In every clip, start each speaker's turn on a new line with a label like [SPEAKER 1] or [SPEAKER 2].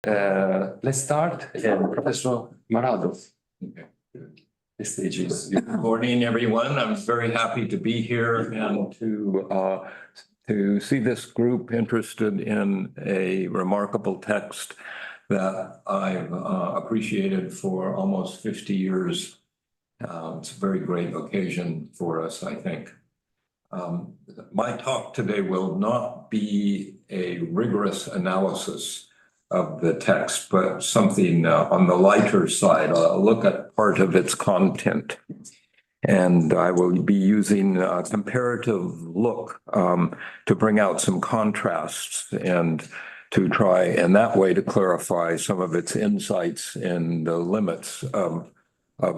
[SPEAKER 1] Let's start. Professor Maraldo. Okay. The stage is.
[SPEAKER 2] Good morning, everyone. I'm very happy to be here and to see this group interested in a remarkable text that I've appreciated for almost 50 years. It's a very great occasion for us, I think. My talk today will not be a rigorous analysis of the text, but something on the lighter side. I'll look at part of its content. And I will be using a comparative look to bring out some contrasts and to try in that way to clarify some of its insights and the limits of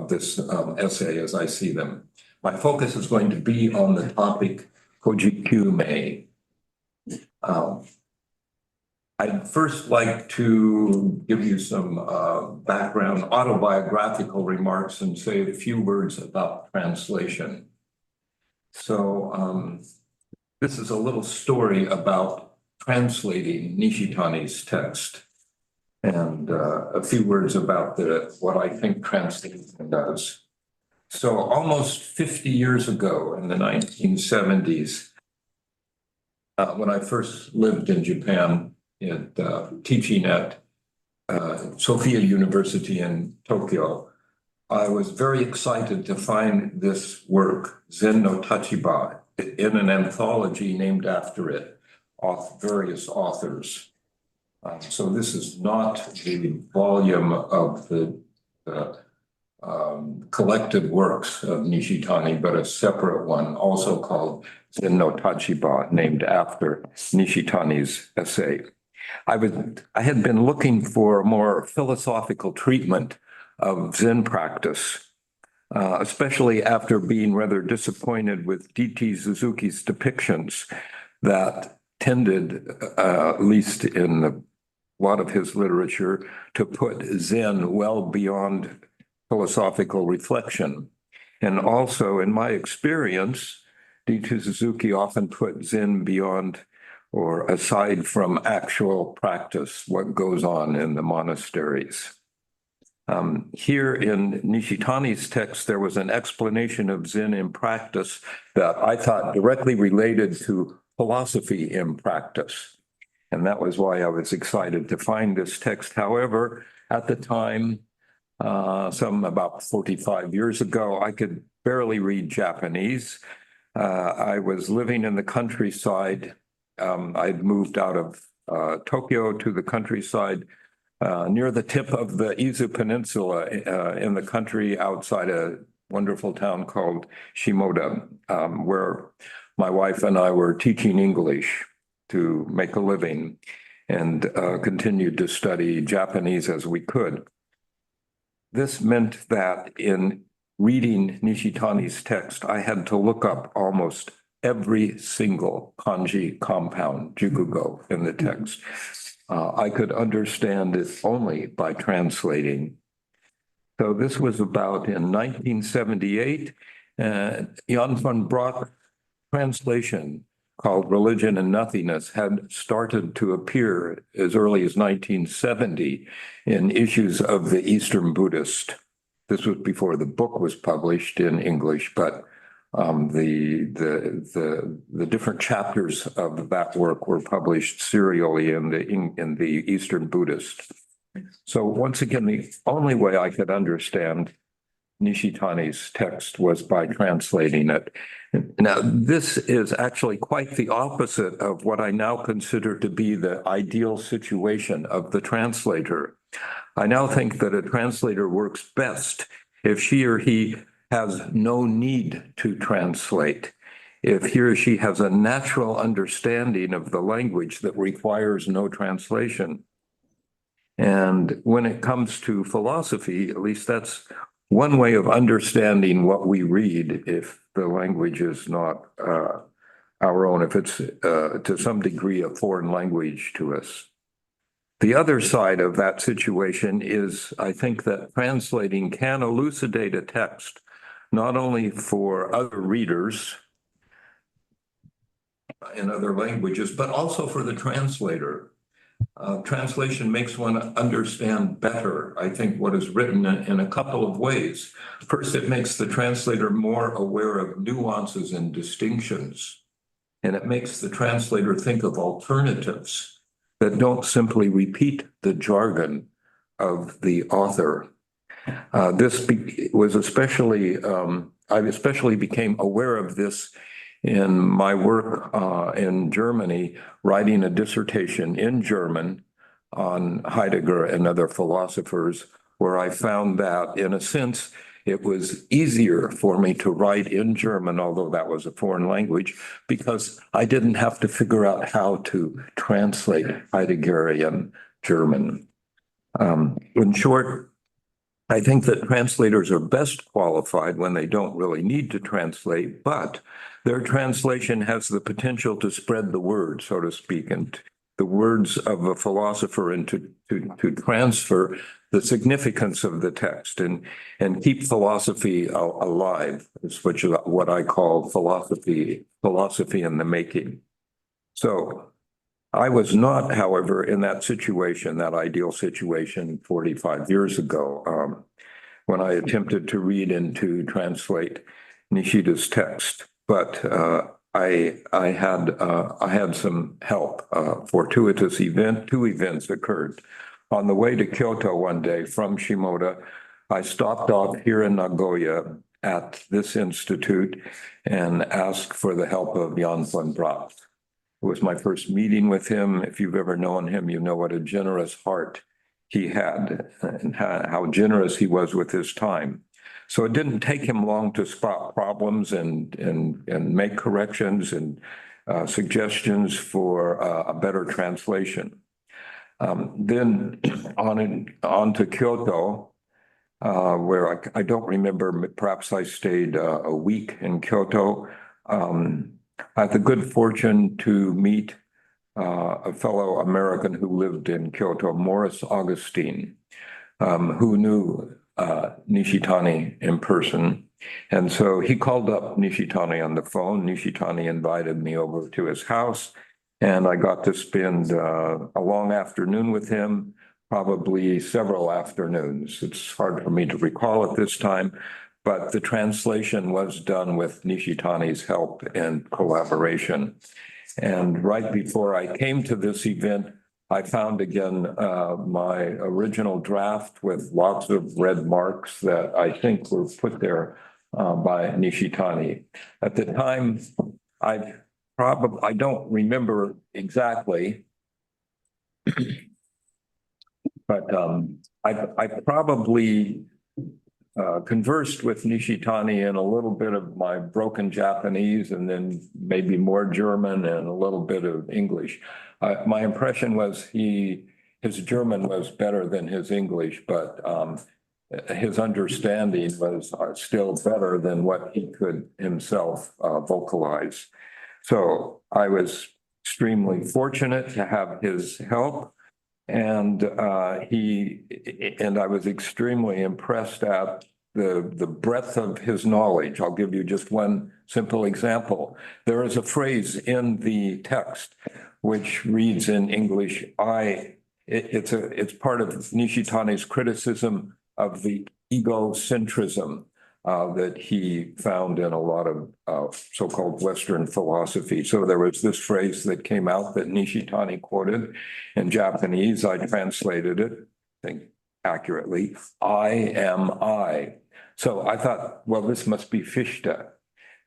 [SPEAKER 2] this essay as I see them. My focus is going to be on the topic Kojikume. I'd first like to give you some background autobiographical remarks and say a few words about translation. So this is a little story about translating Nishitani's text and a few words about what I think translation does. So almost 50 years ago in the 1970s, when I first lived in Japan, teaching at Sophia University in Tokyo, I was very excited to find this work, Zen no Tachiba, in an anthology named after it, of various authors. So this is not the volume of the collected works of Nishitani, but a separate one, also called Zen no Tachiba, named after Nishitani's essay. I had been looking for a more philosophical treatment of Zen practice, especially after being rather disappointed with D.T. Suzuki's depictions that tended, at least in a lot of his literature, to put Zen well beyond philosophical reflection. And also, in my experience, D.T. Suzuki often put Zen beyond or aside from actual practice, what goes on in the monasteries. Here in Nishitani's text, there was an explanation of Zen in practice that I thought directly related to philosophy in practice. And that was why I was excited to find this text. However, at the time, some about 45 years ago, I could barely read Japanese. I was living in the countryside. I'd moved out of Tokyo to the countryside near the tip of the Izu Peninsula in the country outside a wonderful town called Shimoda, where my wife and I were teaching English to make a living and continued to study Japanese as we could. This meant that in reading Nishitani's text, I had to look up almost every single kanji compound, jukugo, in the text. I could understand it only by translating. So this was about in 1978, Jan van Brock's translation called Religion and Nothingness had started to appear as early as 1970 in issues of the Eastern Buddhist. This was before the book was published in English, but the different chapters of that work were published serially in the Eastern Buddhist. So once again, the only way I could understand Nishitani's text was by translating it. Now, this is actually quite the opposite of what I now consider to be the ideal situation of the translator. I now think that a translator works best if she or he has no need to translate, if he or she has a natural understanding of the language that requires no translation. And when it comes to philosophy, at least that's one way of understanding what we read if the language is not our own, if it's to some degree a foreign language to us. The other side of that situation is, I think that translating can elucidate a text not only for other readers in other languages, but also for the translator. translation makes one understand better, I think, what is written in a couple of ways. First, it makes the translator more aware of nuances and distinctions, and it makes the translator think of alternatives that don't simply repeat the jargon of the author. Was especially, I especially became aware of this in my work in Germany, writing a dissertation in German on Heidegger and other philosophers, where I found that, in a sense, it was easier for me to write in German, although that was a foreign language, because I didn't have to figure out how to translate Heideggerian German. In short, I think that translators are best qualified when they don't really need to translate, but their translation has the potential to spread the word, so to speak, and the words of a philosopher and to transfer the significance of the text and keep philosophy alive, which is what I call philosophy in the making. So I was not, however, in that situation, that ideal situation 45 years ago, when I attempted to read and to translate Nishida's text. But I had some help. Fortuitous event, two events occurred. On the way to Kyoto one day from Shimoda, I stopped off here in Nagoya at this institute and asked for the help of Jan van Braght. It was my first meeting with him. If you've ever known him, you know what a generous heart he had and how generous he was with his time. So it didn't take him long to spot problems and make corrections and suggestions for a better translation. Then on to Kyoto, where I don't remember, perhaps I stayed a week in Kyoto. I had the good fortune to meet a fellow American who lived in Kyoto, Morris Augustine, who knew Nishitani in person. And so he called up Nishitani on the phone. Nishitani invited me over to his house, and I got to spend a long afternoon with him, probably several afternoons. It's hard for me to recall at this time, but the translation was done with Nishitani's help and collaboration. And right before I came to this event, I found again my original draft with lots of red marks that I think were put there by Nishitani. At the time, I don't remember exactly, but I probably conversed with Nishitani in a little bit of my broken Japanese and then maybe more German and a little bit of English. My impression was his German was better than his English, but his understanding was still better than what he could himself vocalize. So I was extremely fortunate to have his help. And I was extremely impressed at the breadth of his knowledge. I'll give you just one simple example. There is a phrase in the text which reads in English, it's part of Nishitani's criticism of the egocentrism that he found in a lot of so-called Western philosophy. So there was this phrase that came out that Nishitani quoted in Japanese. I translated it, I think accurately, I am I. So I thought, well, this must be Fichte.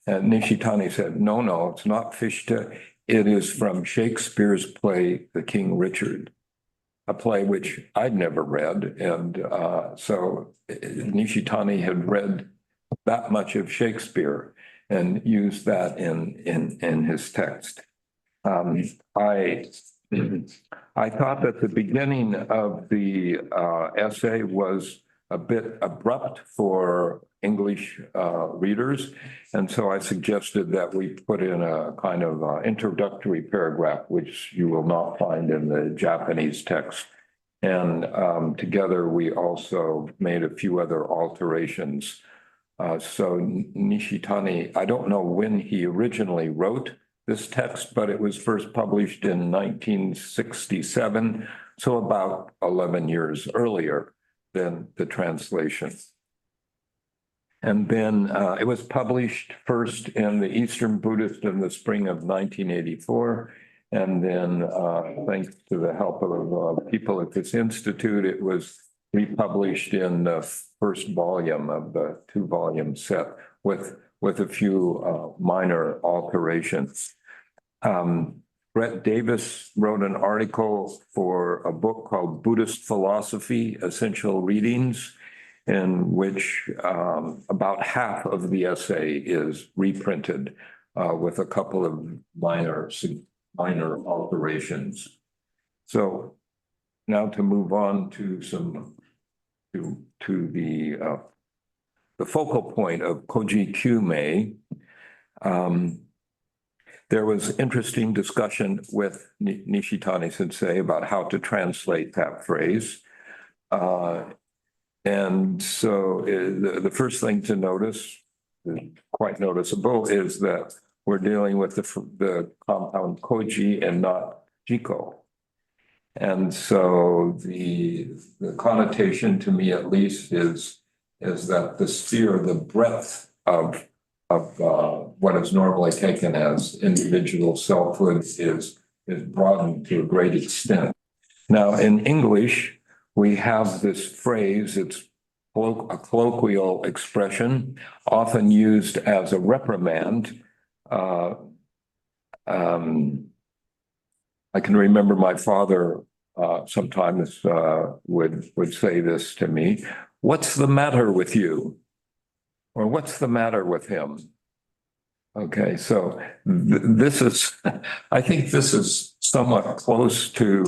[SPEAKER 2] And Nishitani said, no, it's not Fichte. It is from Shakespeare's play, The King Richard, a play which I'd never read. And so Nishitani had read that much of Shakespeare and used that in his text. I thought that the beginning of the essay was a bit abrupt for English readers, and so I suggested that we put in a kind of introductory paragraph, which you will not find in the Japanese text. And together we also made a few other alterations. So Nishitani, I don't know when he originally wrote this text, but it was first published in 1967, so about 11 years earlier than the translation. And then it was published first in the Eastern Buddhist in the spring of 1984. And then thanks to the help of people at this institute, it was republished in the first volume of the 2-volume set with a few minor alterations. Brett Davis wrote an article for a book called Buddhist Philosophy, Essential Readings, in which about half of the essay is reprinted with a couple of minor alterations. So now to move on to the focal point of Koji Kyumei. There was interesting discussion with Nishitani Sensei about how to translate that phrase. And so the first thing to notice, quite noticeable, is that we're dealing with the compound koji and not jiko. And so the connotation, to me at least, is that the sphere, the breadth of what is normally taken as individual selfhood is broadened to a great extent. Now, in English, we have this phrase, it's a colloquial expression, often used as a reprimand. I can remember my father sometimes would say this to me, "What's the matter with you?" Or "What's the matter with him?" Okay, so this is, I think this is somewhat close to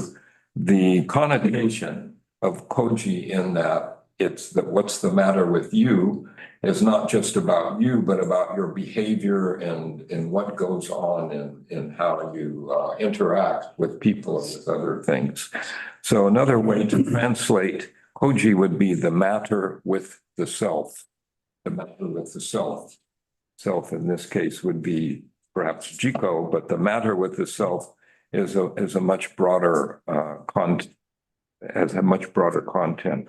[SPEAKER 2] the connotation of koji, in that it's that what's the matter with you is not just about you, but about your behavior and what goes on in how you interact with people and with other things. So another way to translate koji would be the matter with the self. The matter with the self. Self in this case would be perhaps jiko, but the matter with the self is a much broader has a much broader content.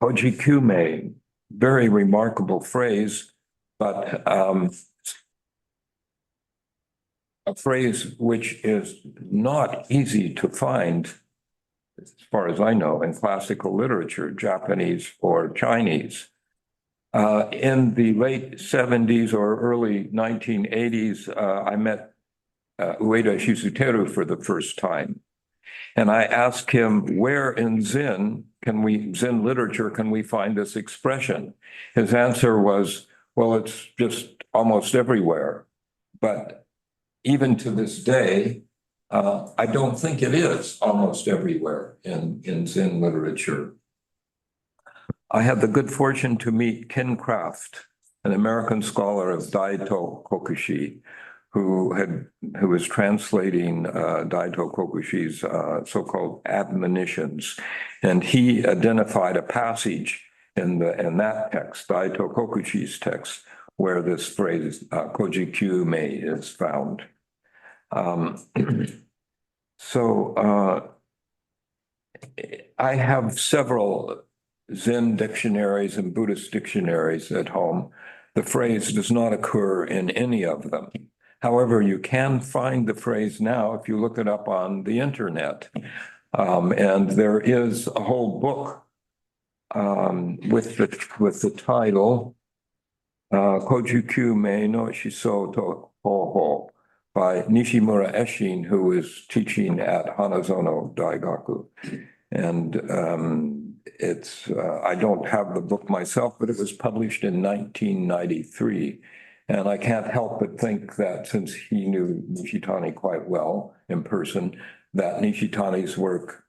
[SPEAKER 2] Koji Kyumei, very remarkable phrase, but a phrase which is not easy to find, as far as I know, in classical literature, Japanese or Chinese. In the late 70s or early 1980s, I met Ueda Shizuteru for the first time. And I asked him, where in Zen literature can we find this expression? His answer was, well, it's just almost everywhere. But even to this day, I don't think it is almost everywhere in Zen literature. I had the good fortune to meet Ken Kraft, an American scholar of Daito Kokushi, who was translating Daito Kokushi's so-called admonitions. And he identified a passage in that text, Daito Kokushi's text, where this phrase Koji Kyumei is found. So I have several Zen dictionaries and Buddhist dictionaries at home. The phrase does not occur in any of them. However, you can find the phrase now if you look it up on the internet. And there is a whole book with the title Koji Kyumei no Shiso to Hoho by Nishimura Eshin, who is teaching at Hanazono Daigaku. And it's I don't have the book myself, but it was published in 1993. And I can't help but think that since he knew Nishitani quite well in person, that Nishitani's work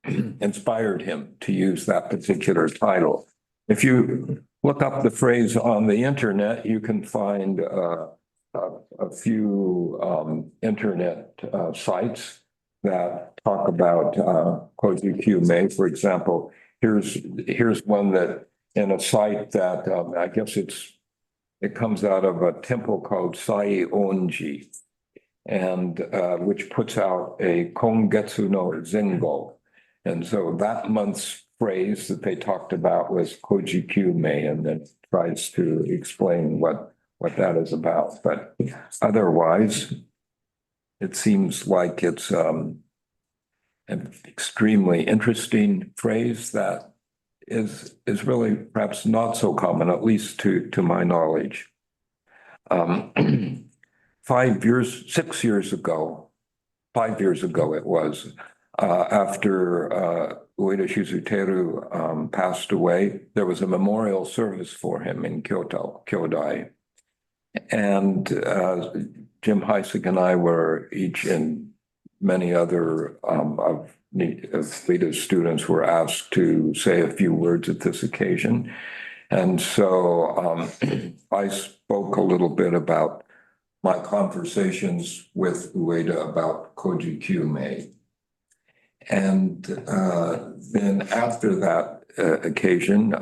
[SPEAKER 2] inspired him to use that particular title. If you look up the phrase on the internet, you can find a few internet sites that talk about Koji Kyumei. For example, here's one that in a site that I guess it's It comes out of a temple called Sai Onji, and which puts out a Kongetsu no Zengo. And so that month's phrase that they talked about was Koji Kyume, and then tries to explain what that is about. But otherwise, it seems like it's an extremely interesting phrase that is really perhaps not so common, at least to my knowledge. 6 years ago, 5 years ago it was, after Ueda Shizuteru passed away, there was a memorial service for him in Kyoto, Kyodai. And Jim Heisig and I were each, and many other of Ueda's students were asked to say a few words at this occasion. And so I spoke a little bit about my conversations with Ueda about Koji Kyume. And then after that occasion,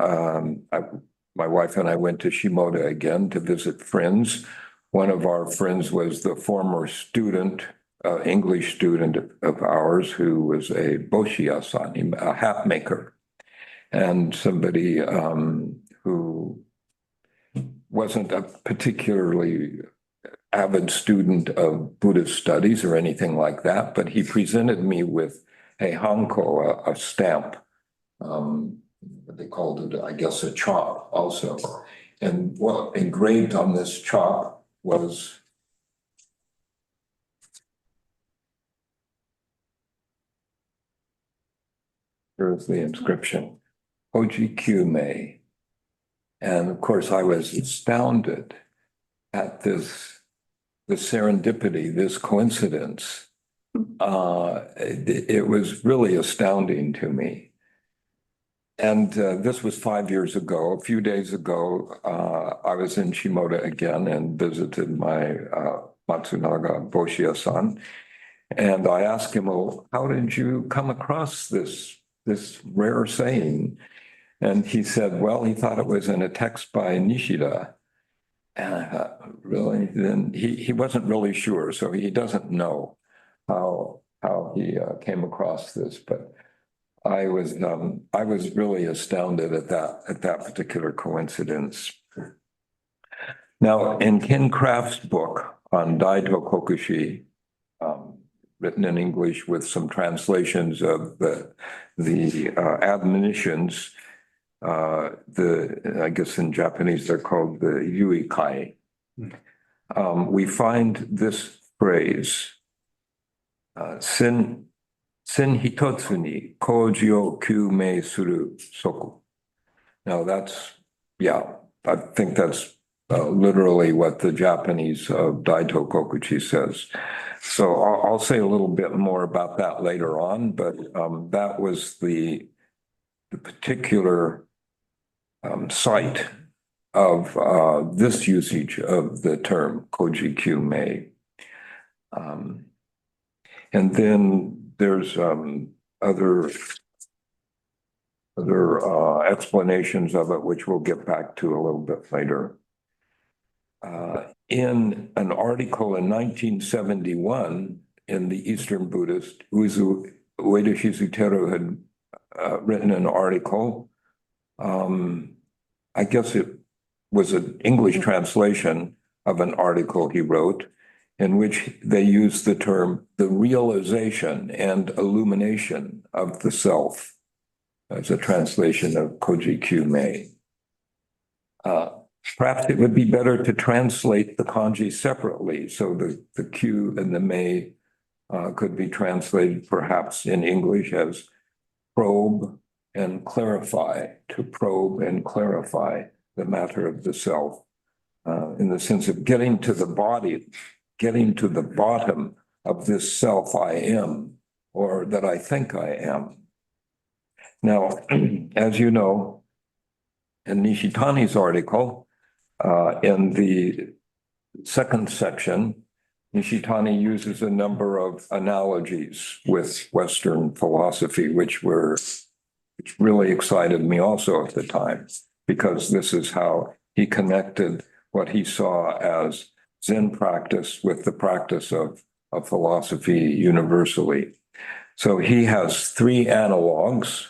[SPEAKER 2] my wife and I went to Shimoda again to visit friends. One of our friends was the former student, English student of ours, who was a boshiya-san, a hat maker, and somebody who wasn't a particularly avid student of Buddhist studies or anything like that, but he presented me with a hanko, a stamp. They called it, I guess, a chop also. And what engraved on this chop was here's the inscription, Koji Kyume. And of course, I was astounded at the serendipity, this coincidence. It was really astounding to me. And this was 5 years ago. A few days ago, I was in Shimoda again and visited my Matsunaga Boshiya-san. And I asked him, well, how did you come across this rare saying? And he said, well, he thought it was in a text by Nishida. And I thought, really? Then he wasn't really sure, so he doesn't know how he came across this. But I was really astounded at that particular coincidence. Now, in Ken Kraft's book on Daito Kokushi, written in English with some translations of the admonitions, I guess in Japanese they're called the yuikai. We find this phrase, sen hitotsu ni koji o kyumei suru soku. Now I think that's literally what the Japanese Daito Kokuchi says. So I'll say a little bit more about that later on, but that was the particular site of this usage of the term Koji Kyume. And then there's other explanations of it, which we'll get back to a little bit later. In an article in 1971 in the Eastern Buddhist, Ueda Shizuteru had written an article. I guess it was an English translation of an article he wrote in which they used the term the realization and illumination of the self as a translation of Koji Kyume. Perhaps it would be better to translate the kanji separately. So the Q and the mei could be translated perhaps in English as probe and clarify, to probe and clarify the matter of the self, in the sense of getting to the body, getting to the bottom of this self I am, or that I think I am. Now, as you know, in Nishitani's article, in the second section, Nishitani uses a number of analogies with Western philosophy, which really excited me also at the time, because this is how he connected what he saw as Zen practice with the practice of philosophy universally. So he has three analogs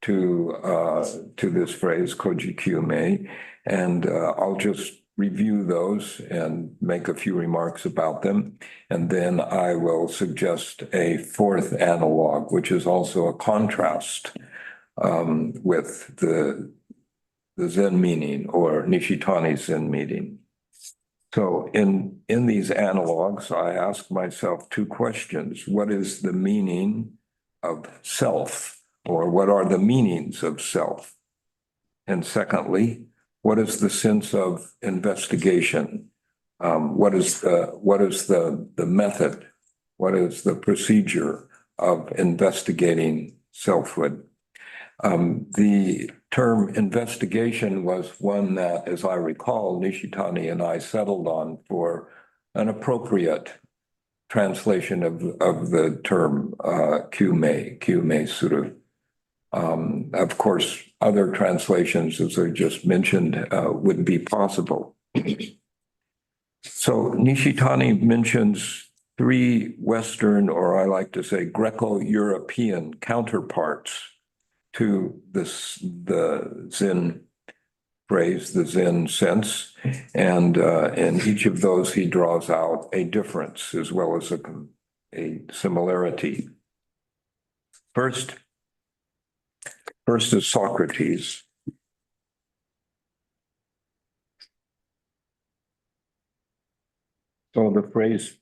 [SPEAKER 2] to this phrase, koji kyume, and I'll just review those and make a few remarks about them. And then I will suggest a fourth analog, which is also a contrast with the Zen meaning or Nishitani's Zen meaning. So in these analogs, I ask myself two questions. What is the meaning of self, or what are the meanings of self? And secondly, what is the sense of investigation? What is the method? What is the procedure of investigating selfhood? The term investigation was one that, as I recall, Nishitani and I settled on for an appropriate translation of the term kyume suru. Of course, other translations, as I just mentioned, would be possible. So Nishitani mentions three Western, or I like to say Greco-European counterparts to the Zen phrase, the Zen sense. And in each of those, he draws out a difference as well as a similarity. First is Socrates. So the phrase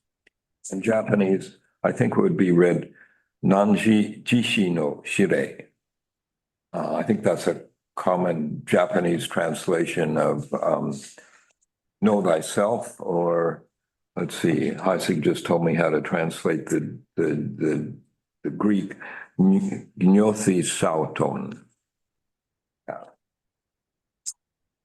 [SPEAKER 2] in Japanese, I think would be read, Nanji Jishi no Shirei. I think that's a common Japanese translation of know thyself, or let's see, Heisig just told me how to translate the Greek gnothi sauton.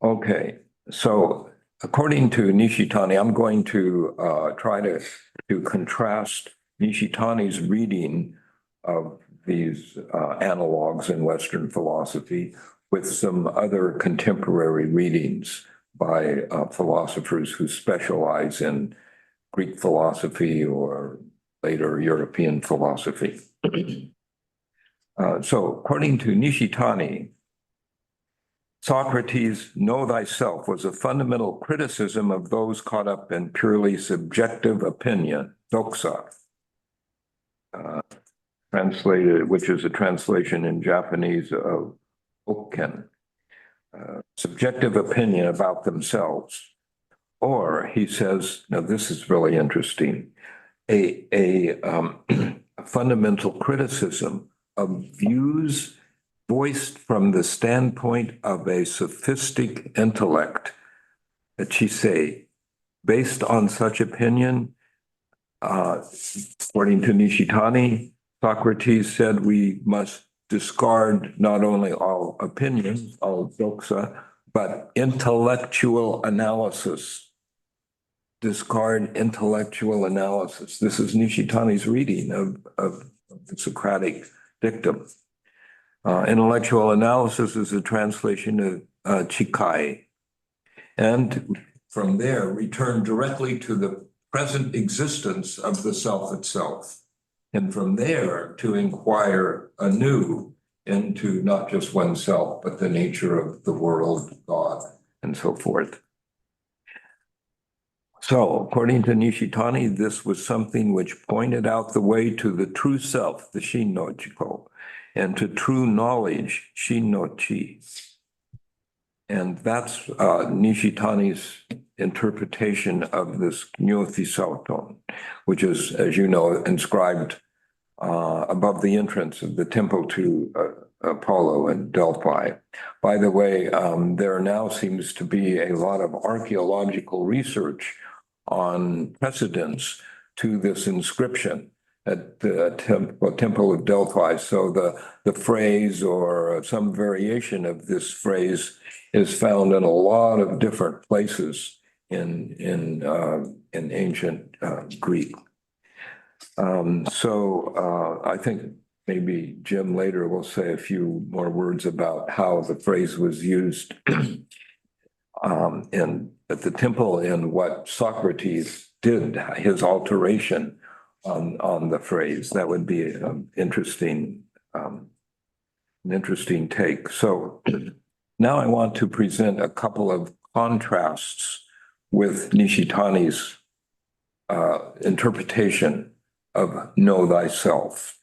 [SPEAKER 2] Okay, so according to Nishitani, I'm going to try to contrast Nishitani's reading of these analogs in Western philosophy with some other contemporary readings by philosophers who specialize in Greek philosophy or later European philosophy. So according to Nishitani, Socrates' know thyself was a fundamental criticism of those caught up in purely subjective opinion, doxa, translated, which is a translation in Japanese of okken, subjective opinion about themselves. Or he says, now this is really interesting, a fundamental criticism of views voiced from the standpoint of a sophistic intellect, chisei. Based on such opinion, according to Nishitani, Socrates said we must discard not only all opinions, all doxa, but intellectual analysis. Discard intellectual analysis. This is Nishitani's reading of the Socratic dictum. Intellectual analysis is a translation of chikai. And from there, return directly to the present existence of the self itself. And from there, to inquire anew into not just oneself, but the nature of the world, God, and so forth. So, according to Nishitani, this was something which pointed out the way to the true self, the Shin-no-chiko, and to true knowledge, Shin-no-chi. And that's Nishitani's interpretation of this gnothi sauton, which is, as you know, inscribed above the entrance of the temple to Apollo in Delphi. By the way, there now seems to be a lot of archaeological research on precedents to this inscription at the Temple of Delphi. So the phrase or some variation of this phrase is found in a lot of different places in ancient Greek. So I think maybe Jim later will say a few more words about how the phrase was used. at the temple in what Socrates did, his alteration on the phrase. That would be an interesting take. So now I want to present a couple of contrasts with Nishitani's interpretation of know thyself.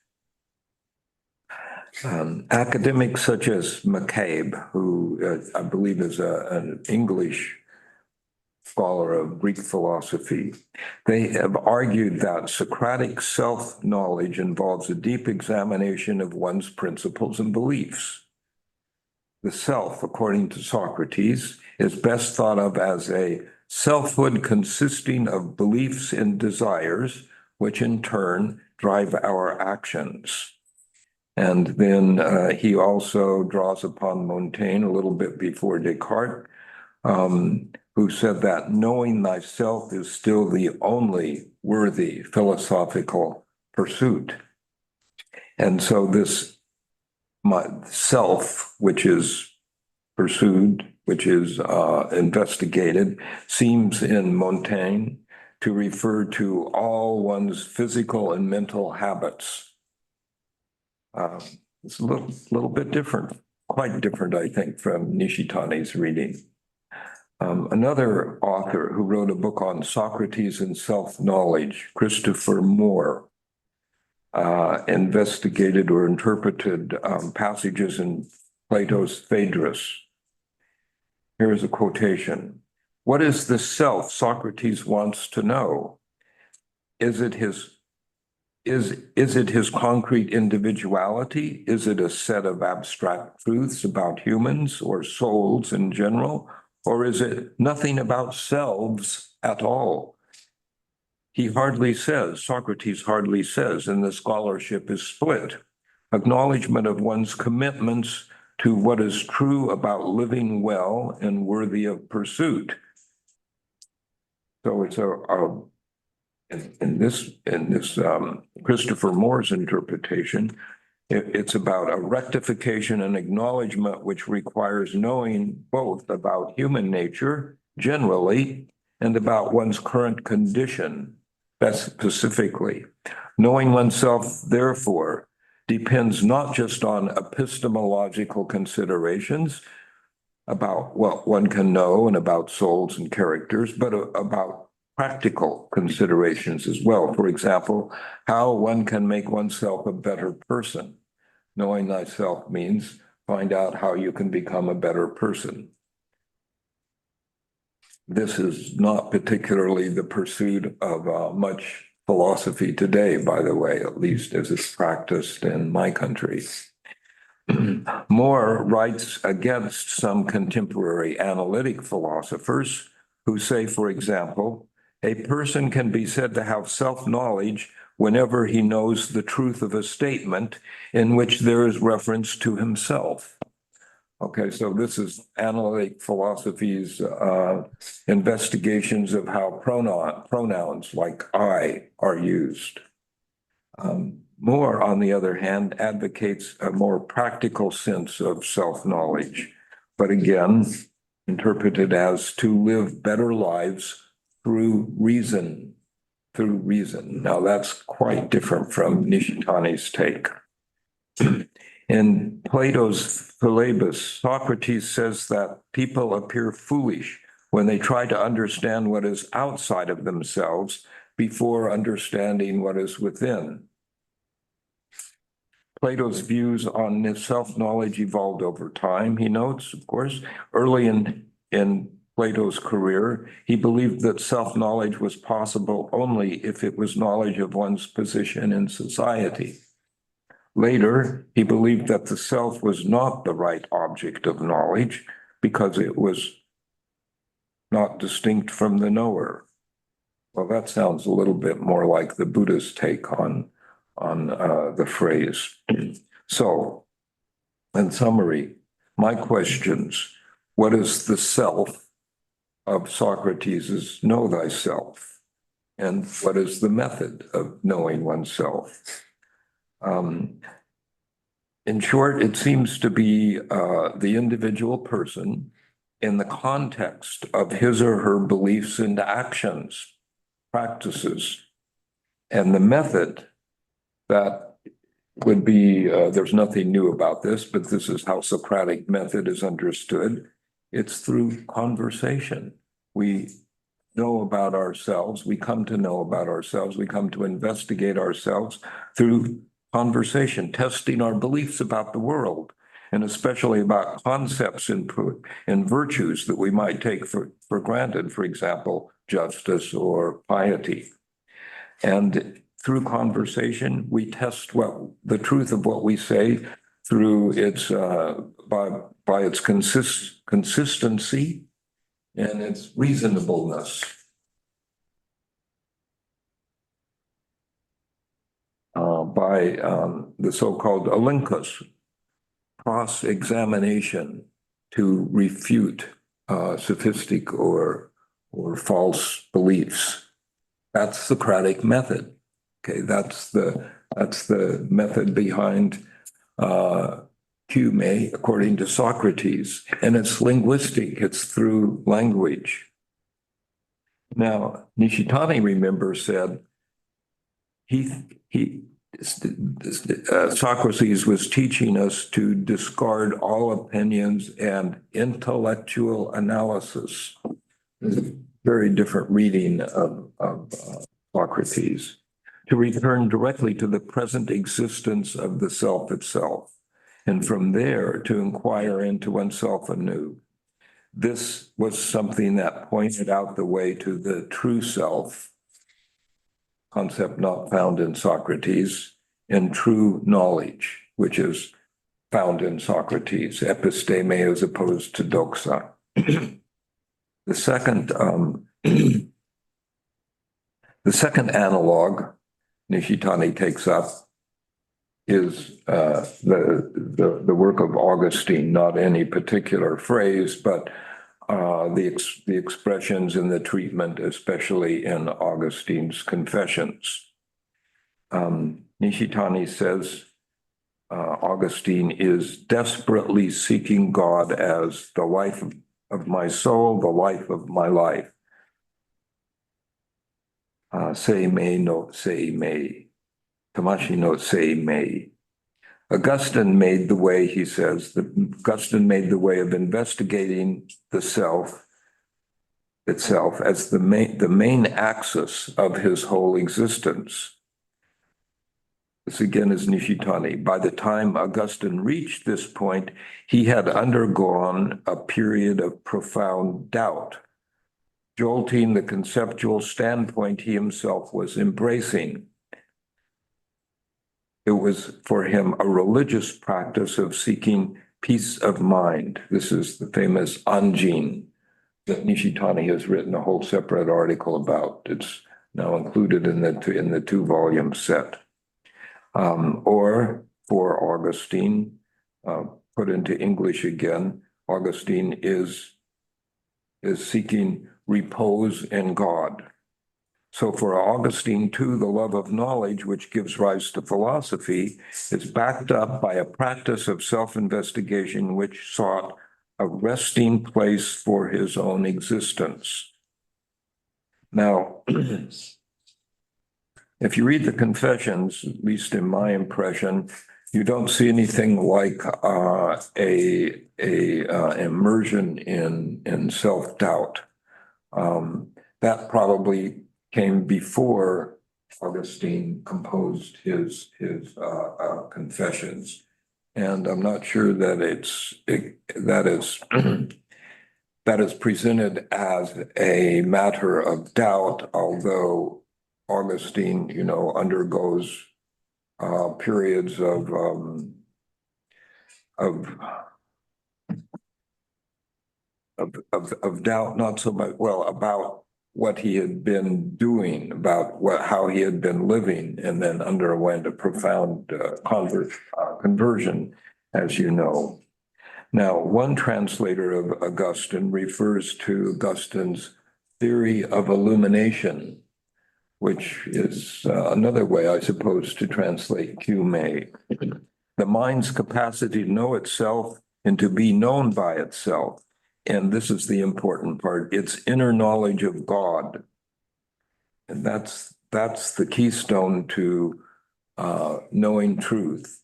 [SPEAKER 2] Academics such as McCabe, who I believe is an English scholar of Greek philosophy, they have argued that Socratic self-knowledge involves a deep examination of one's principles and beliefs. The self, according to Socrates, is best thought of as a selfhood consisting of beliefs and desires, which in turn drive our actions. And then he also draws upon Montaigne a little bit before Descartes, who said that knowing thyself is still the only worthy philosophical pursuit. And so this self, which is pursued, which is investigated, seems in Montaigne to refer to all one's physical and mental habits. It's a little bit different, quite different, I think, from Nishitani's reading. Another author who wrote a book on Socrates and self-knowledge, Christopher Moore, investigated or interpreted passages in Plato's Phaedrus. Here's a quotation. What is the self Socrates wants to know? Is it his concrete individuality? Is it a set of abstract truths about humans or souls in general? Or is it nothing about selves at all? Socrates hardly says, and the scholarship is split. Acknowledgement of one's commitments to what is true about living well and worthy of pursuit. So it's in this Christopher Moore's interpretation, it's about a rectification and acknowledgement which requires knowing both about human nature generally and about one's current condition specifically. Knowing oneself, therefore, depends not just on epistemological considerations about what one can know and about souls and characters, but about practical considerations as well. For example, how one can make oneself a better person. Knowing thyself means find out how you can become a better person. This is not particularly the pursuit of much philosophy today, by the way, at least as it's practiced in my country. Moore writes against some contemporary analytic philosophers who say, for example, a person can be said to have self-knowledge whenever he knows the truth of a statement in which there is reference to himself. Okay, so this is analytic philosophy's investigations of how pronouns like I are used. Moore, on the other hand, advocates a more practical sense of self-knowledge, but again, interpreted as to live better lives through reason. Now that's quite different from Nishitani's take. In Plato's Philebus, Socrates says that people appear foolish when they try to understand what is outside of themselves before understanding what is within. Plato's views on self-knowledge evolved over time, he notes, of course. Early in Plato's career, he believed that self-knowledge was possible only if it was knowledge of one's position in society. Later, he believed that the self was not the right object of knowledge because it was not distinct from the knower. Well, that sounds a little bit more like the Buddhist take on the phrase. So, in summary, my questions: what is the self of Socrates' know thyself? And what is the method of knowing oneself? In short, it seems to be the individual person in the context of his or her beliefs and actions, practices. And the method that would be, there's nothing new about this, but this is how Socratic method is understood. It's through conversation. We know about ourselves. We come to know about ourselves. We come to investigate ourselves through conversation, testing our beliefs about the world, and especially about concepts and virtues that we might take for granted, for example, justice or piety. And through conversation, we test the truth of what we say through its by its consistency and its reasonableness. By the so-called alinkus, cross-examination to refute sophistic or false beliefs. That's Socratic method. Okay, that's the method behind Hume, according to Socrates, and it's linguistic. It's through language. Now, Nishitani, remember, said Socrates was teaching us to discard all opinions and intellectual analysis. There's a very different reading of Socrates, to return directly to the present existence of the self itself, and from there to inquire into oneself anew. This was something that pointed out the way to the true self, concept not found in Socrates, and true knowledge, which is found in Socrates, episteme as opposed to doxa. The second analog Nishitani takes up is the work of Augustine, not any particular phrase, but the expressions in the treatment, especially in Augustine's Confessions. Nishitani says Augustine is desperately seeking God as the life of my soul, the life of my life. Se me no se me. Tamashi no se me. Augustine made the way, he says, Augustine made the way of investigating the self itself as the main axis of his whole existence. This again is Nishitani. By the time Augustine reached this point, he had undergone a period of profound doubt, jolting the conceptual standpoint he himself was embracing. It was for him a religious practice of seeking peace of mind. This is the famous Anjin that Nishitani has written a whole separate article about. It's now included in the two-volume set. Or for Augustine, put into English again, Augustine is seeking repose in God. So for Augustine too, the love of knowledge, which gives rise to philosophy, is backed up by a practice of self-investigation which sought a resting place for his own existence. Now, if you read the Confessions, at least in my impression, you don't see anything like a immersion in self-doubt. That probably came before Augustine composed his Confessions, and I'm not sure that that is presented as a matter of doubt, although Augustine, undergoes periods of doubt, not so much, about what he had been doing, about how he had been living, and then underwent a profound conversion, as you know. Now, one translator of Augustine refers to Augustine's theory of illumination, which is another way, I suppose, to translate Hume. The mind's capacity to know itself and to be known by itself and this is the important part, it's inner knowledge of God. And that's the keystone to knowing truth.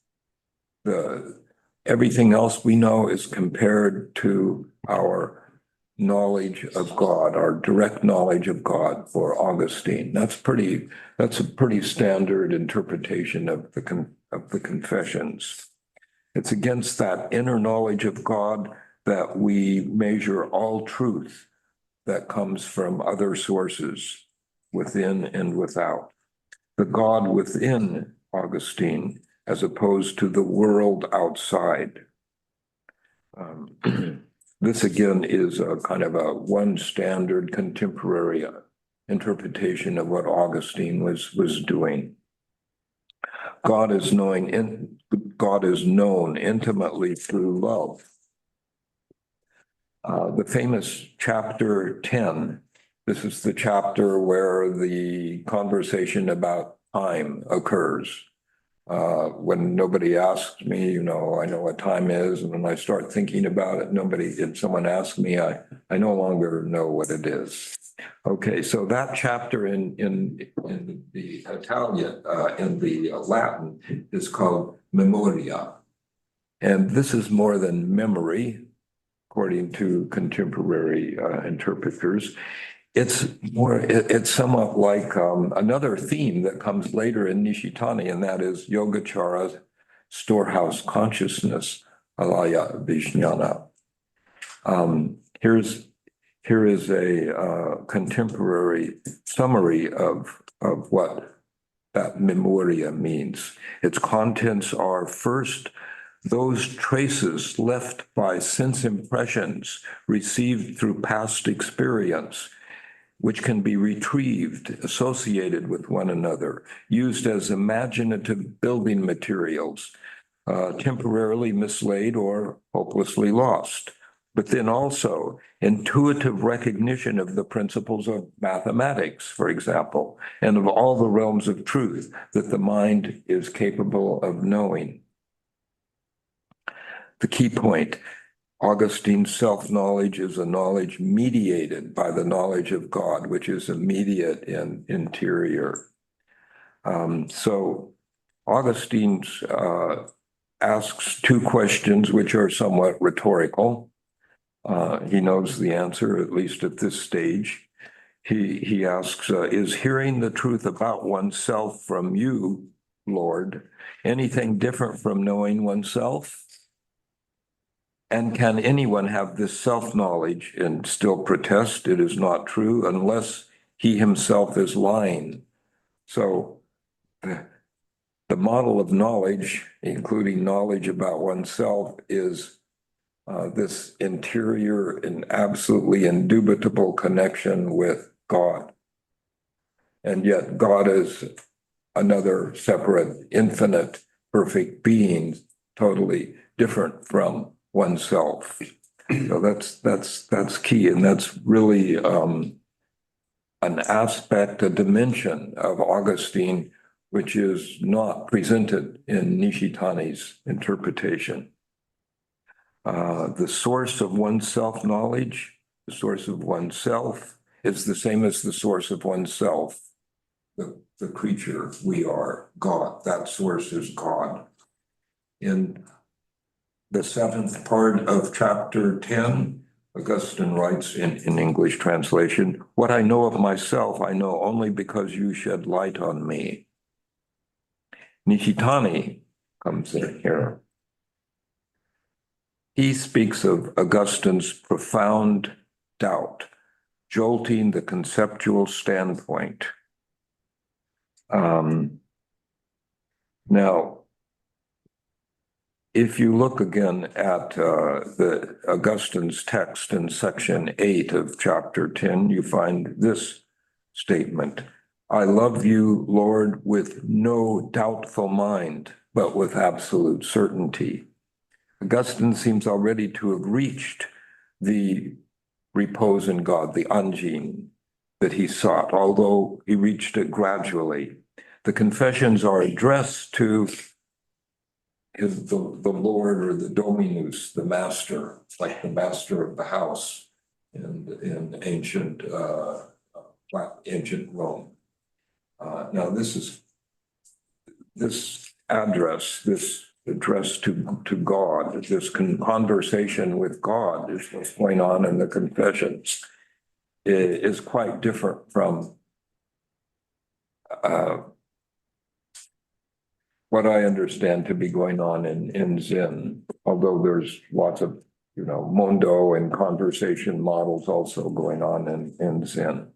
[SPEAKER 2] Everything else we know is compared to our knowledge of God, our direct knowledge of God for Augustine. That's a pretty standard interpretation of the Confessions. It's against that inner knowledge of God that we measure all truth that comes from other sources, within and without. The God within Augustine, as opposed to the world outside. This again is a kind of a one standard contemporary interpretation of what Augustine was doing. God is known intimately through love. The famous chapter 10, this is the chapter where the conversation about time occurs. When nobody asks me, I know what time is, and when I start thinking about it, if someone asks me, I no longer know what it is. Okay, so that chapter in the Italian, in the Latin, is called Memoria. And this is more than memory, according to contemporary interpreters. It's somewhat like another theme that comes later in Nishitani, and that is Yogacara storehouse consciousness, alaya vijnana. Here is a contemporary summary of what that memoria means. Its contents are: first, those traces left by sense impressions received through past experience, which can be retrieved, associated with one another, used as imaginative building materials, temporarily mislaid or hopelessly lost. But then also intuitive recognition of the principles of mathematics, for example, and of all the realms of truth that the mind is capable of knowing. The key point: Augustine's self-knowledge is a knowledge mediated by the knowledge of God, which is immediate and interior. So Augustine asks two questions which are somewhat rhetorical. He knows the answer, at least at this stage. He asks, is hearing the truth about oneself from you, Lord, anything different from knowing oneself? And can anyone have this self-knowledge and still protest it is not true unless he himself is lying? So the model of knowledge, including knowledge about oneself, is this interior and absolutely indubitable connection with God. And yet God is another separate, infinite, perfect being, totally different from oneself. So that's key, and that's really an aspect, a dimension of Augustine, which is not presented in Nishitani's interpretation. The source of one's self-knowledge, the source of oneself, is the same as the source of oneself. The creature we are, God. That source is God. In the seventh part of chapter 10, Augustine writes in English translation, "What I know of myself, I know only because you shed light on me." Nishitani comes in here. He speaks of Augustine's profound doubt, jolting the conceptual standpoint. Now, if you look again at the Augustine's text in section 8 of chapter 10, you find this statement: "I love you, Lord, with no doubtful mind, but with absolute certainty." Augustine seems already to have reached the repose in God, the angin that he sought, although he reached it gradually. The Confessions are addressed to the Lord or the Dominus, the master, like the master of the house in ancient Rome. Now this address to God, this conversation with God is what's going on in the confessions, is quite different from what I understand to be going on in Zen, although there's lots of, Mondo and conversation models also going on in Zen.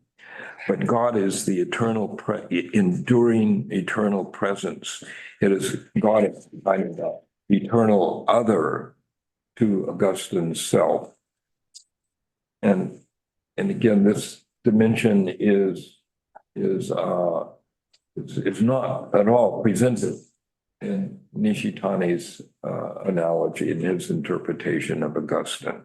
[SPEAKER 2] But God is the enduring eternal presence. It is God is kind of the eternal other to Augustine's self. And again, this dimension is not at all presented in Nishitani's analogy, in his interpretation of Augustine.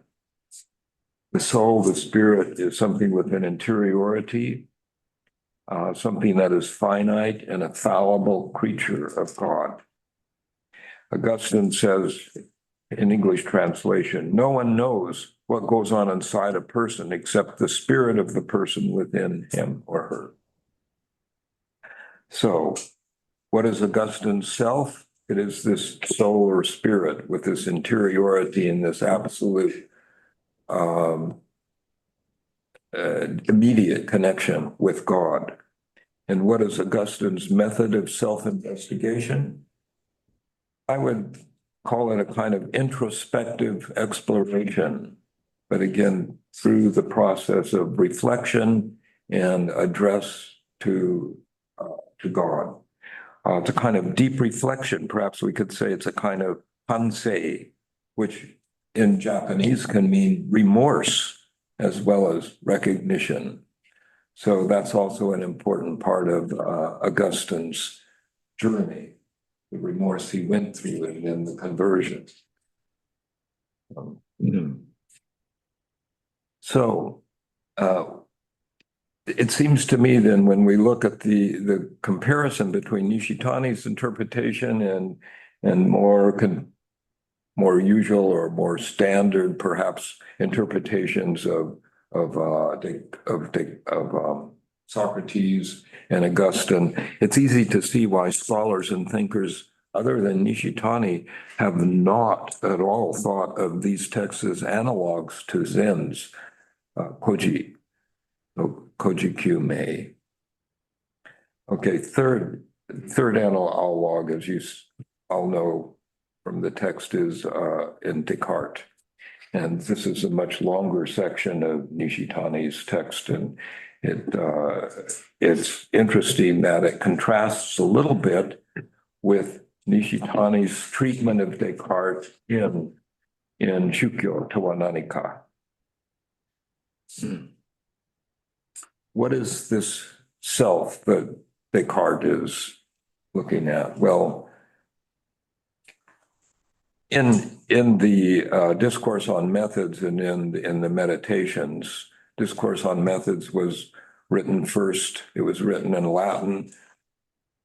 [SPEAKER 2] The soul, the spirit, is something with an interiority, something that is finite and a fallible creature of God. Augustine says, in English translation, no one knows what goes on inside a person except the spirit of the person within him or her. So, what is Augustine's self? It is this soul or spirit with this interiority and this absolute immediate connection with God. And what is Augustine's method of self-investigation? I would call it a kind of introspective exploration, but again, through the process of reflection and address to God. It's a kind of deep reflection. Perhaps we could say it's a kind of hansei, which in Japanese can mean remorse as well as recognition. So that's also an important part of Augustine's journey, the remorse he went through and then the conversion. So it seems to me then when we look at the comparison between Nishitani's interpretation and more usual or more standard perhaps interpretations of Socrates and Augustine, it's easy to see why scholars and thinkers other than Nishitani have not at all thought of these texts as analogs to Zen's Kojikyu. Okay, third analog, as you all know from the text, is in Descartes. And this is a much longer section of Nishitani's text, and it's interesting that it contrasts a little bit with Nishitani's treatment of Descartes in Shukyo Tawananika. What is this self that Descartes is looking at? Well, in the Discourse on Methods and in the Meditations, Discourse on Methods was written first. It was written in Latin.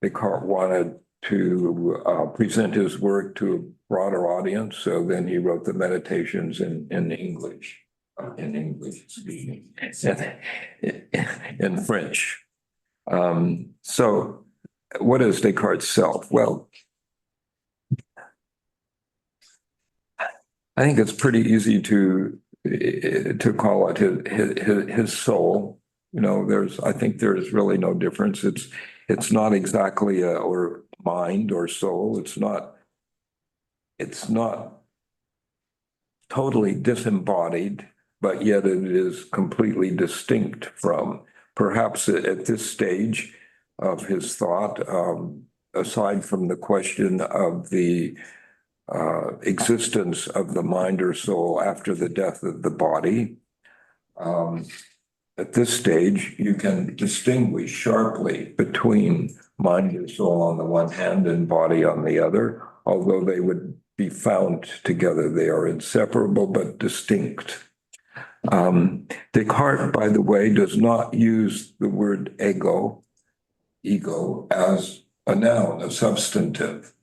[SPEAKER 2] Descartes wanted to present his work to a broader audience, so then he wrote the Meditations in English. Excuse me, in French. So what is Descartes' self? Well, I think it's pretty easy to call it his soul. I think there's really no difference. It's not exactly or mind or soul. It's not totally disembodied, but yet it is completely distinct from. Perhaps at this stage of his thought, aside from the question of the existence of the mind or soul after the death of the body, at this stage, you can distinguish sharply between mind and soul on the one hand and body on the other, although they would be found together. They are inseparable but distinct. Descartes, by the way, does not use the word ego, as a noun, a substantive.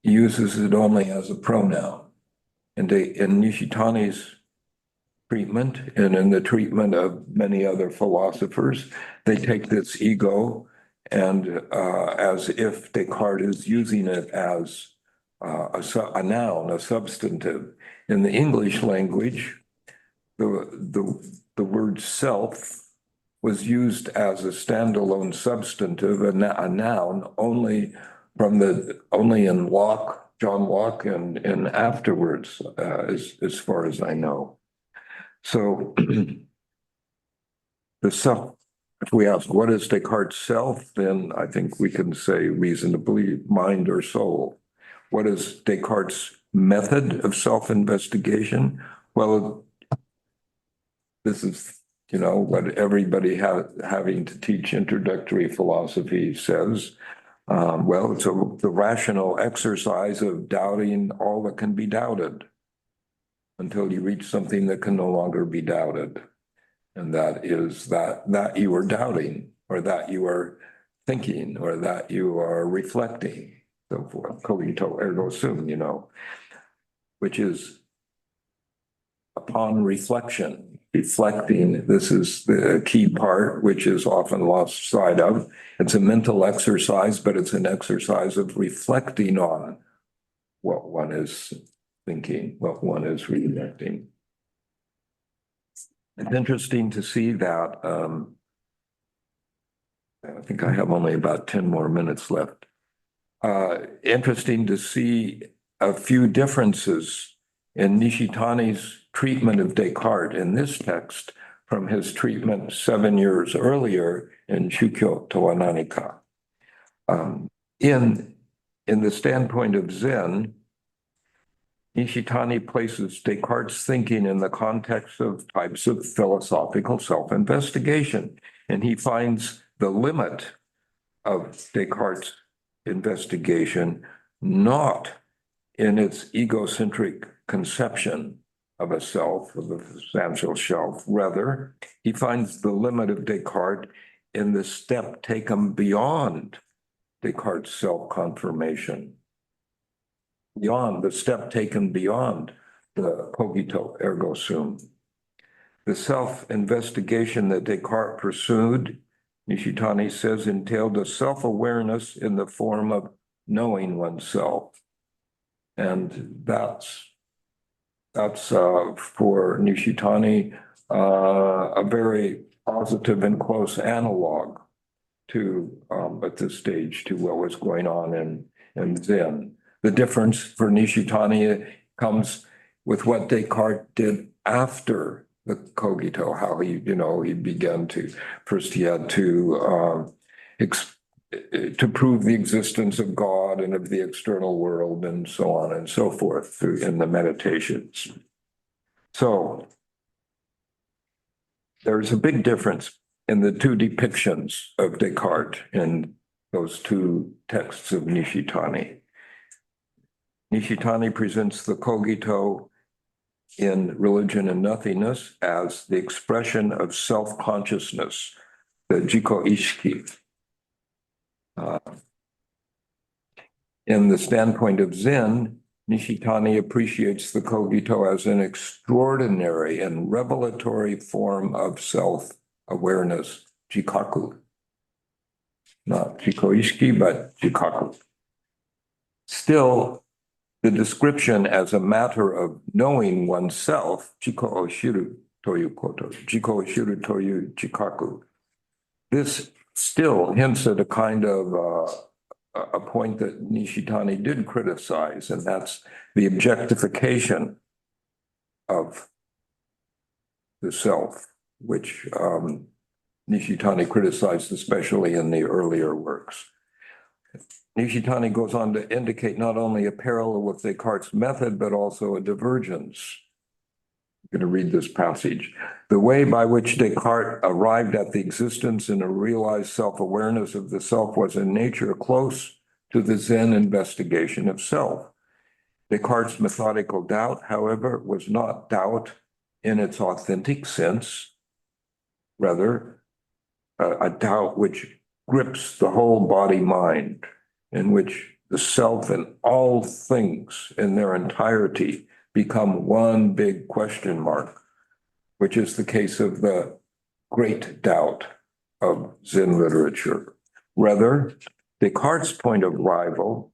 [SPEAKER 2] he uses it only as a pronoun. And in Nishitani's treatment and in the treatment of many other philosophers, they take this ego and as if Descartes is using it as a noun, a substantive. In the English language, the word self was used as a standalone substantive, a noun, only in Locke, John Locke, and afterwards, as far as I know. So the self, if we ask what is Descartes' self, then I think we can say reasonably mind or soul. What is Descartes' method of self-investigation? Well, this is, what everybody having to teach introductory philosophy says. Well, it's the rational exercise of doubting all that can be doubted until you reach something that can no longer be doubted. And that is that you are doubting, or that you are thinking, or that you are reflecting, so forth. Cogito ergo sum, which is upon reflection. Reflecting, this is the key part, which is often lost sight of. It's a mental exercise, but it's an exercise of reflecting on what one is thinking, what one is reflecting. It's interesting to see that, I think I have only about 10 more minutes left. Interesting to see a few differences in Nishitani's treatment of Descartes in this text from his treatment 7 years earlier in Shukyo Towa Nanika. In the Standpoint of Zen, Nishitani places Descartes' thinking in the context of types of philosophical self-investigation, and he finds the limit of Descartes' investigation not in its egocentric conception of a self, of a substantial self. Rather, he finds the limit of Descartes in the step taken beyond Descartes' self-confirmation, beyond the step taken beyond the cogito ergo sum. The self-investigation that Descartes pursued, Nishitani says, entailed a self-awareness in the form of knowing oneself. And that's for Nishitani a very positive and close analog to at this stage to what was going on in Zen. The difference for Nishitani comes with what Descartes did after the cogito, how he began to, first he had to prove the existence of God and of the external world and so on and so forth in the meditations. So there's a big difference in the two depictions of Descartes in those two texts of Nishitani. Nishitani presents the cogito in Religion and Nothingness as the expression of self-consciousness, the jiko ishiki. In the Standpoint of Zen, Nishitani appreciates the cogito as an extraordinary and revelatory form of self-awareness, jikaku. Not jikoishiki, but jikaku. Still, the description as a matter of knowing oneself, jiko oshiru toyu koto, jiko oshiru toyu jikaku. This still hints at a kind of a point that Nishitani did criticize, and that's the objectification of the self, which Nishitani criticized, especially in the earlier works. Nishitani goes on to indicate not only a parallel with Descartes' method, but also a divergence. I'm going to read this passage. The way by which Descartes arrived at the existence and a realized self-awareness of the self was in nature close to the Zen investigation of self. Descartes' methodical doubt, however, was not doubt in its authentic sense, rather a doubt which grips the whole body-mind, in which the self and all things in their entirety become one big question mark, which is the case of the great doubt of Zen literature. Rather, Descartes' point of arrival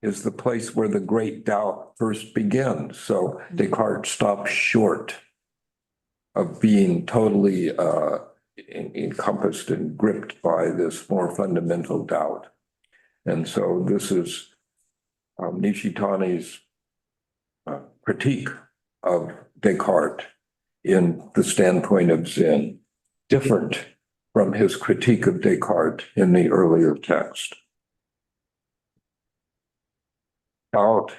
[SPEAKER 2] is the place where the great doubt first begins. So Descartes stops short of being totally encompassed and gripped by this more fundamental doubt. And so this is Nishitani's critique of Descartes in the Standpoint of Zen, different from his critique of Descartes in the earlier text. Doubt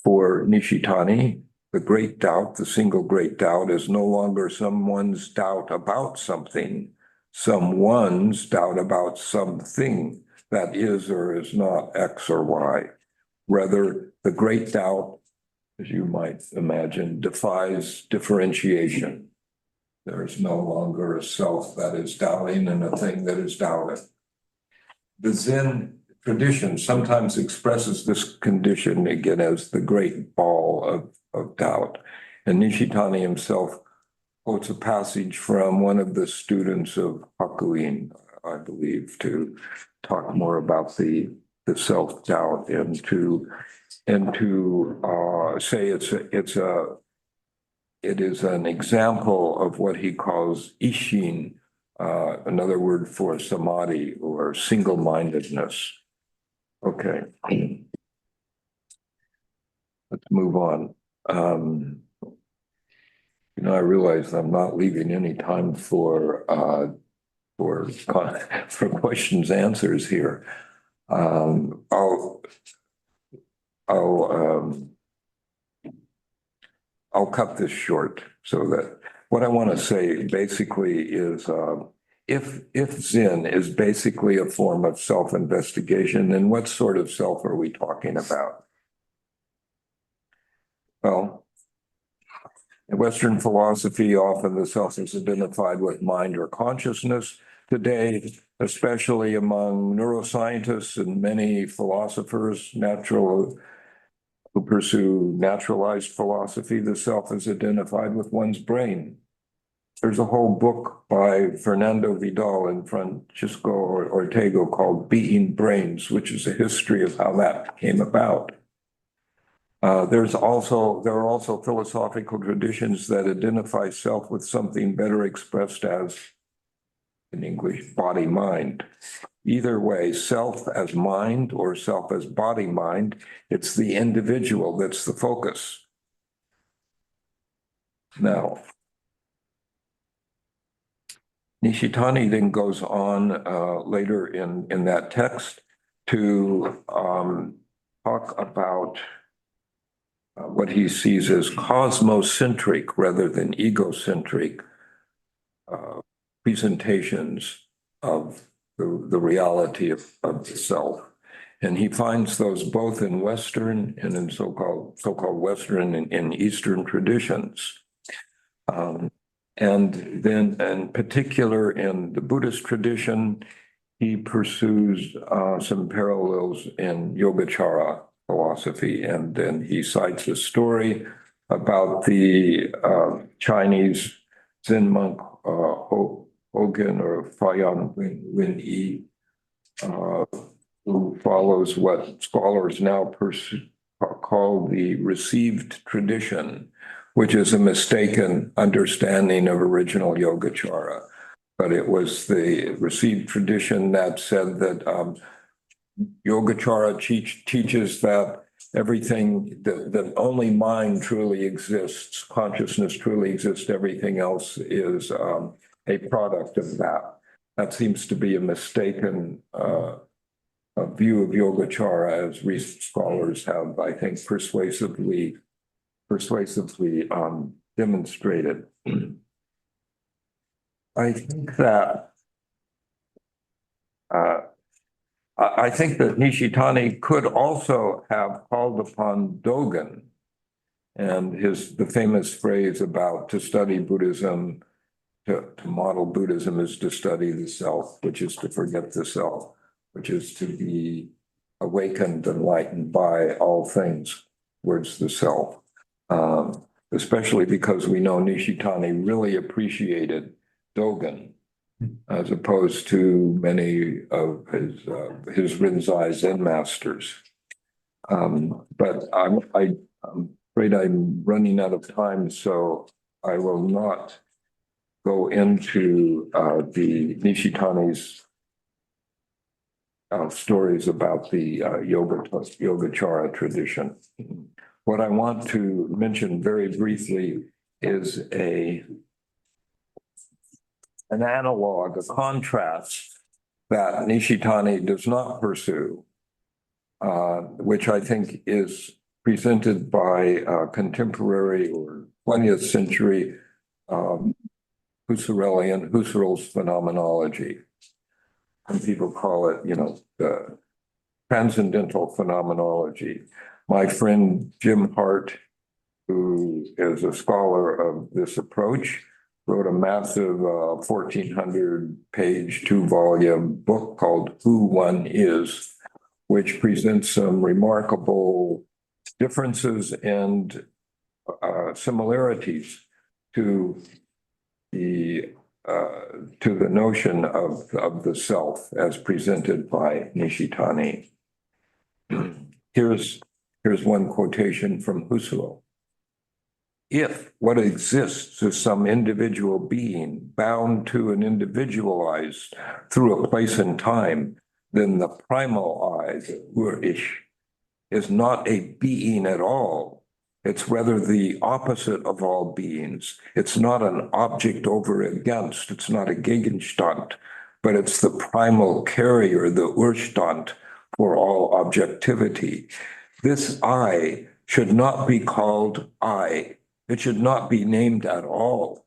[SPEAKER 2] for Nishitani, the great doubt, the single great doubt, is no longer someone's doubt about something, someone's doubt about something that is or is not X or Y. Rather, the great doubt, as you might imagine, defies differentiation. There is no longer a self that is doubting and a thing that is doubted. The Zen tradition sometimes expresses this condition again as the great ball of doubt. And Nishitani himself quotes a passage from one of the students of Hakuin, I believe, to talk more about the self-doubt and to say it is an example of what he calls ishin, another word for samadhi or single-mindedness. Okay. Let's move on. I realize I'm not leaving any time for questions, answers here. I'll cut this short so that what I want to say basically is if Zen is basically a form of self-investigation, then what sort of self are we talking about? Well, in Western philosophy, often the self is identified with mind or consciousness. Today, especially among neuroscientists and many philosophers, who pursue naturalized philosophy, the self is identified with one's brain. There's a whole book by Fernando Vidal and Francisco Ortega called Being Brains, which is a history of how that came about. There are also philosophical traditions that identify self with something better expressed as, in English, body-mind. Either way, self as mind or self as body-mind, it's the individual that's the focus. Now, Nishitani then goes on later in that text to talk about what he sees as cosmocentric rather than egocentric presentations of the reality of the self. And he finds those both in Western and in so-called Western and Eastern traditions. And then in particular in the Buddhist tradition, he pursues some parallels in Yogacara philosophy. And then he cites a story about the Chinese Zen monk Hogan or Fayan Wen-yi, who follows what scholars now call the received tradition, which is a mistaken understanding of original Yogacara. But it was the received tradition that said that Yogacara teaches that everything, that only mind truly exists, consciousness truly exists, everything else is a product of that. That seems to be a mistaken view of Yogacara, as recent scholars have, I think, persuasively demonstrated. I think that Nishitani could also have called upon Dogen and the famous phrase about to study Buddhism, to model Buddhism is to study the self, which is to forget the self, which is to be awakened, enlightened by all things towards the self. Especially because we know Nishitani really appreciated Dogen, as opposed to many of his Rinzai Zen masters. But I'm afraid I'm running out of time, so I will not go into the Nishitani's stories about the Yogacara tradition. What I want to mention very briefly is an analog, a contrast that Nishitani does not pursue, which I think is presented by contemporary or 20th century Husserl's phenomenology. Some people call it, the transcendental phenomenology. My friend Jim Hart, who is a scholar of this approach, wrote a massive 1,400-page, 2-volume book called Who One Is, which presents some remarkable differences and similarities to the notion of the self as presented by Nishitani. Here's one quotation from Husserl. If what exists is some individual being bound to and individualized through a place and time, then the primal I, the Ur-ish, is not a being at all. It's rather the opposite of all beings. It's not an object over against. It's not a Gegenstand, but it's the primal carrier, the Urstand, for all objectivity. This I should not be called I. It should not be named at all,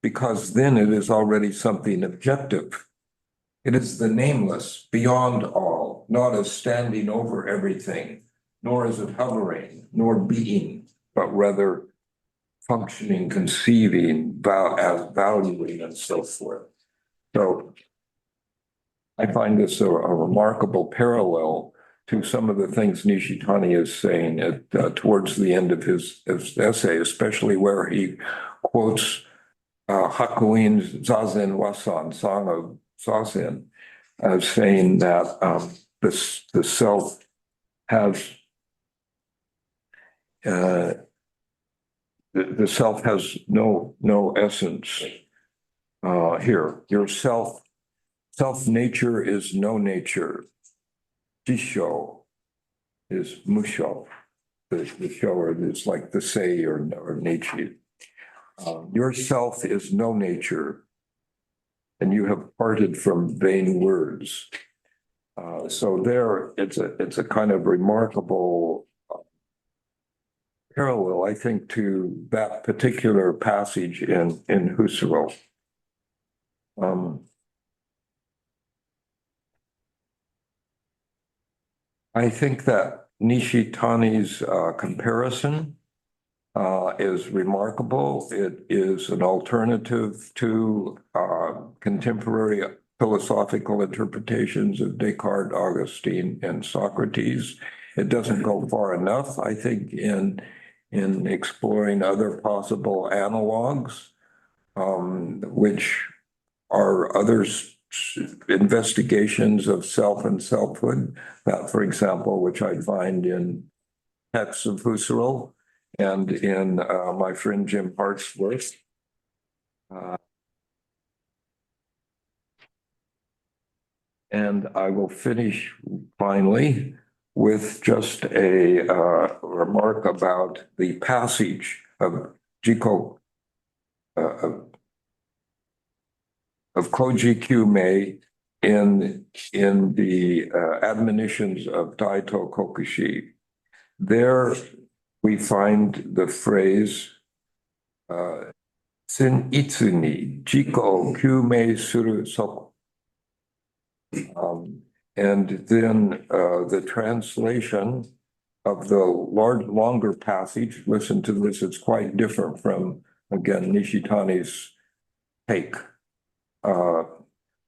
[SPEAKER 2] because then it is already something objective. It is the nameless, beyond all, not as standing over everything, nor is it hovering, nor being, but rather functioning, conceiving, as valuing, and so forth. So I find this a remarkable parallel to some of the things Nishitani is saying towards the end of his essay, especially where he quotes Hakuin's Zazen Wasan, Song of Zazen, as saying that the self has the self has no essence. Here, your self nature is no nature. Jisho is musho. The show is like the say or nature. Your self is no nature, and you have parted from vain words. So there, it's a kind of remarkable parallel, I think, to that particular passage in Husserl. I think that Nishitani's comparison is remarkable. It is an alternative to contemporary philosophical interpretations of Descartes, Augustine, and Socrates. It doesn't go far enough, I think, in exploring other possible analogs, which are others investigations of self and selfhood, that, for example, which I find in texts of Husserl and in my friend Jim Hart's work. And I will finish finally with just a remark about the passage of Jiko of Koji Kyumei in the admonitions of Daito Kokushi. There we find the phrase Sin Itsuni Jiko Kyumei Suru Soku. And then the translation of the longer passage, listen to this, it's quite different from, again, Nishitani's take.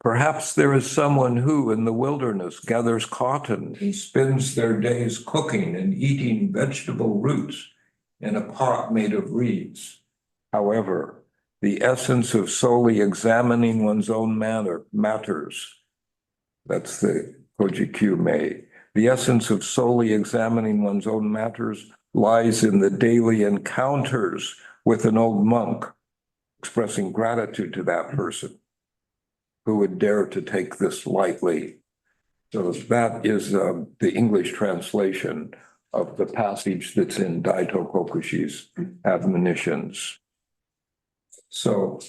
[SPEAKER 2] Perhaps there is someone who in the wilderness gathers cotton and spends their days cooking and eating vegetable roots in a pot made of reeds. However, the essence of solely examining one's own matters, that's the Koji Kyumei. The essence of solely examining one's own matters lies in the daily encounters with an old monk, expressing gratitude to that person who would dare to take this lightly. So that is the English translation of the passage that's in Daito Kokushi's admonitions. So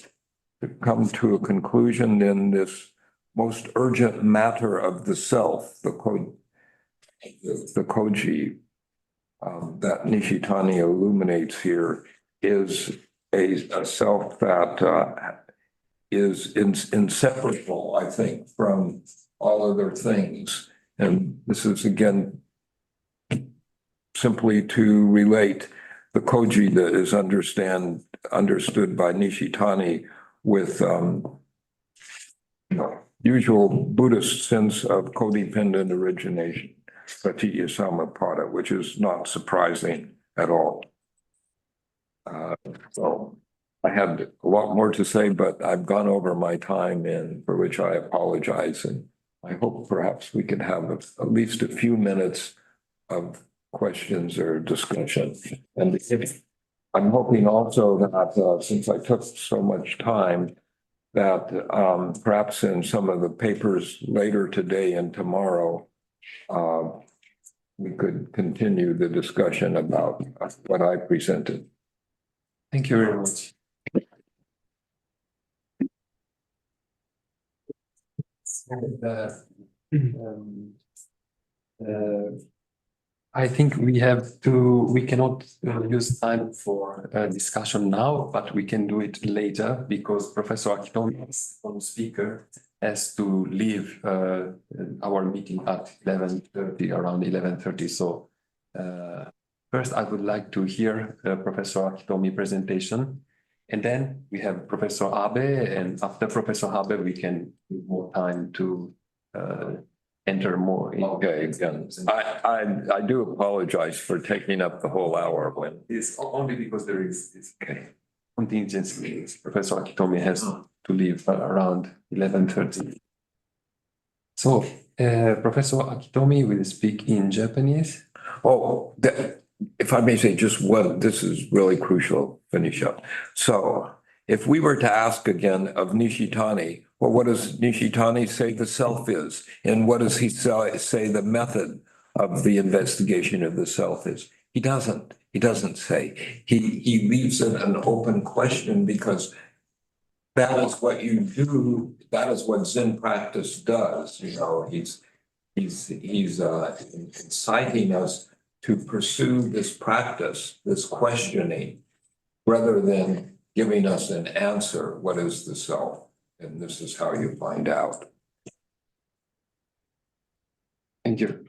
[SPEAKER 2] to come to a conclusion in this most urgent matter of the self, the Koji that Nishitani illuminates here is a self that is inseparable, I think, from all other things. And this is again simply to relate the Koji that is understood by Nishitani with usual Buddhist sense of codependent origination, Satya Samapada, which is not surprising at all. So I had a lot more to say, but I've gone over my time, and for which I apologize. And I hope perhaps we could have at least a few minutes of questions or discussion. And I'm hoping also that since I took so much time, that perhaps in some of the papers later today and tomorrow, we could continue the discussion about what I presented.
[SPEAKER 1] Thank you very much. I think we cannot use time for discussion now, but we can do it later because Professor Akitomi, one speaker, has to leave our meeting at 11:30, around 11:30. So first I would like to hear Professor Akitomi presentation. And then we have Professor Abe, and after Professor Abe, we can give more time to enter more.
[SPEAKER 2] Okay, again, I do apologize for taking up the whole hour when.
[SPEAKER 1] It's only because there is this contingency. Professor Akitomi has to leave around 11:30. So Professor Akitomi will speak in Japanese.
[SPEAKER 2] Oh, if I may say just one, this is really crucial, finish up. So if we were to ask again of Nishitani, well, what does Nishitani say the self is? And what does he say the method of the investigation of the self is? He doesn't say. He leaves it an open question because that is what you do. That is what Zen practice does. You know, he's inciting us to pursue this practice, this questioning, rather than giving us an answer. What is the self? And this is how you find out.
[SPEAKER 1] Thank you.